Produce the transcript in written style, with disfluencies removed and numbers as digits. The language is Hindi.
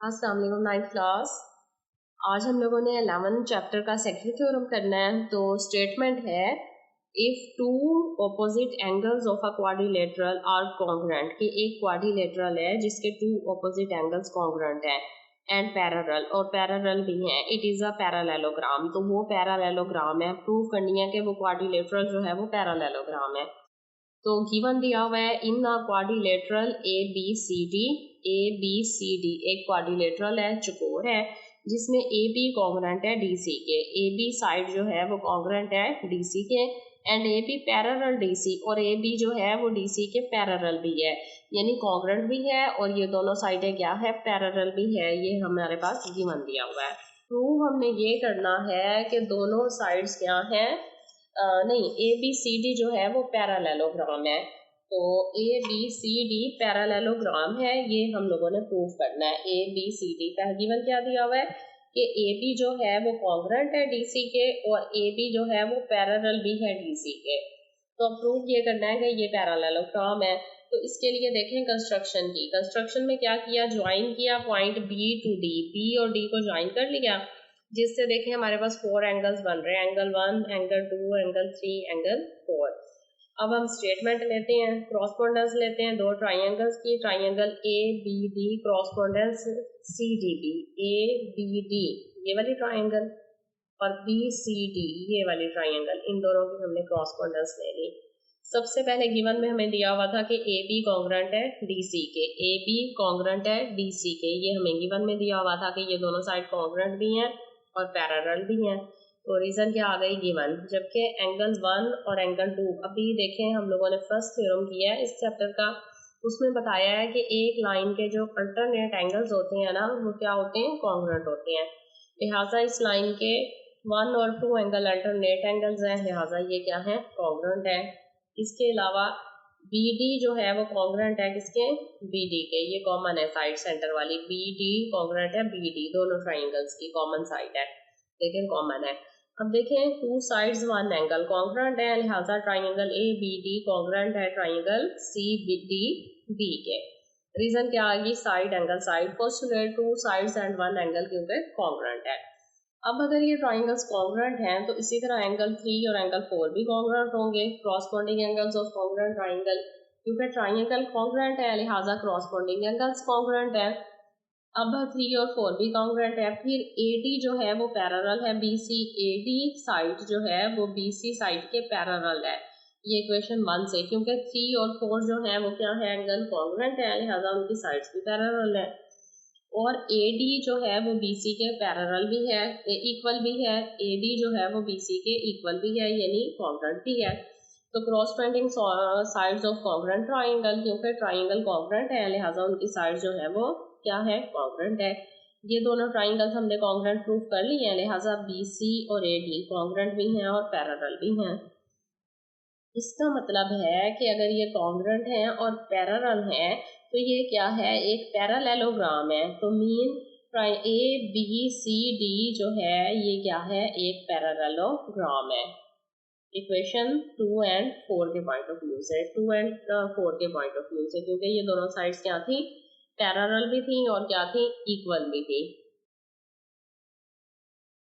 अस्सलाम वालेकुम नाइन्थ क्लास। आज हम लोगों ने 11 चैप्टर का सेकंड थ्योरम करना है। तो स्टेटमेंट है if two opposite angles of a quadrilateral are congruent, कि एक क्वाड्रिलेटरल है जिसके टू ऑपोजिट एंगल्स कॉन्ग्रुएंट हैं एंड पैरेलल, और पैरेलल भी हैं, इट इज अ पैरेललोग्राम। तो वो पैरेललोग्राम है, प्रूव करनी है कि वो क्वाड्रिलेटरल जो है वो पैरेललोग्राम है। तो गिवन दिया हुआ है in a quadrilateral A B C D एक क्वाड्रिलेटरल है, चौकोर है, जिसमें ए बी कॉन्ग्रुएंट है डी सी के, ए बी साइड जो है वो कॉन्ग्रुएंट है डी सी के and A B parallel D C, और ए बी जो है वो डी सी के पैरेलल भी है, यानी कॉन्ग्रुएंट भी है और ये दोनों साइडें क्या है, पैरेलल भी है। ये हमारे पास गिवन दिया हुआ है। प्रूव हमने ये करना है कि दोनों साइड्स क्या हैं, नहीं, ए बी सी डी जो है वो पैरेललोग्राम है। तो A B C D parallelogram है, ये हम लोगों ने प्रूव करना है। ए बी सी डी का गिवन क्या दिया हुआ है कि ए बी जो है वो कॉन्ग्रुएंट है डी सी के और ए बी जो है वो पैरेलल भी है डी सी के। तो अब प्रूव ये करना है कि ये पैरेललोग्राम है। तो इसके लिए देखें कंस्ट्रक्शन की। कंस्ट्रक्शन में क्या किया, ज्वाइन किया point B to D, B और डी को ज्वाइन कर लिया, जिससे देखें हमारे पास 4 एंगल्स बन रहे हैं, एंगल 1, एंगल 2, एंगल 3, एंगल 4। अब हम स्टेटमेंट लेते हैं, क्रॉसपोंडेंस लेते हैं दो ट्राइंगल्स की, triangle A B D correspondence C D B, A B D ये वाली ट्राइंगल और बी सी डी ये वाली ट्राइंगल, इन दोनों की हमने क्रॉसपोंडेंस ले ली। सबसे पहले गिवन में हमें दिया हुआ था कि ए बी कॉन्ग्रुएंट है डी सी के, ए बी कॉन्ग्रुएंट है डी सी के, ये हमें गिवन में दिया हुआ था कि ये दोनों साइड कॉन्ग्रुएंट भी हैं और पैरेलल भी हैं। तो रीजन क्या आ गई, गिवन। जबकि एंगल 1 और एंगल 2, अभी देखें हम लोगों ने फर्स्ट थ्योरम किया है इस चैप्टर का, उसमें बताया है कि एक लाइन के जो अल्टरनेट एंगल्स होते हैं ना वो क्या होते हैं, कॉन्ग्रुएंट होते हैं। लिहाजा इस लाइन के 1 और 2 एंगल अल्टरनेट एंगल्स हैं, लिहाजा ये क्या है, कॉन्ग्रुएंट है। इसके अलावा बी डी जो है वो कॉन्ग्रुएंट है किसके, बी डी के, ये कॉमन है साइड सेंटर वाली, बी डी कॉन्ग्रुएंट है बी डी, दोनों ट्राइंगल्स की कॉमन साइड है, देखें कॉमन है। अब देखें टू साइड्स 1 एंगल कॉन्ग्रुएंट है, लिहाजा triangle A B D congruent है triangle C B D B के। रीजन क्या आ गई, side angle, side postulate two sides and 1 angle क्योंकि कॉन्ग्रुएंट है। अब अगर ये ट्राइंगल्स कॉन्ग्रुएंट हैं तो इसी तरह एंगल 3 और एंगल 4 भी कॉन्ग्रुएंट होंगे, corresponding angles of congruent triangle, क्योंकि ट्राइंगल कॉन्ग्रुएंट है लिहाजा क्रॉसपोंडिंग एंगल्स कॉन्ग्रुएंट है। अब 3 और 4 भी कॉन्ग्रुएंट है। फिर AD जो है वो पैरेलल है BC, AD साइड जो है वो BC साइड के पैरेलल है, ये इक्वेशन 1 से, क्योंकि 3 और 4 जो है वो क्या है, एंगल कॉन्ग्रुएंट है, लिहाजा उनकी साइड्स भी पैरेलल है। और AD जो है वो BC के पैरेलल भी है, इक्वल भी है, AD जो है वो BC के इक्वल भी है, यानी कॉन्ग्रुएंट भी है। तो corresponding sides of congruent triangle, क्योंकि ट्राइंगल कॉन्ग्रुएंट है लिहाजा उनकी साइड जो है वो क्या है, कॉन्ग्रुएंट है। ये दोनों ट्राइंगल्स हमने कॉन्ग्रुएंट प्रूव कर ली हैं, लिहाजा BC और AD कॉन्ग्रुएंट भी हैं और पैरेलल भी हैं। इसका मतलब है कि अगर ये कॉन्ग्रुएंट हैं और पैरेलल हैं तो ये क्या है, एक पैरेललोग्राम है। तो mean A B C D जो है ये क्या है, एक पैरेललोग्राम है। इक्वेशन 2 एंड 4 के पॉइंट ऑफ व्यू से, 2 एंड 4 के पॉइंट ऑफ व्यू से, क्योंकि ये दोनों साइड्स क्या थी, पैरेलल भी थी और क्या थी, इक्वल भी थी।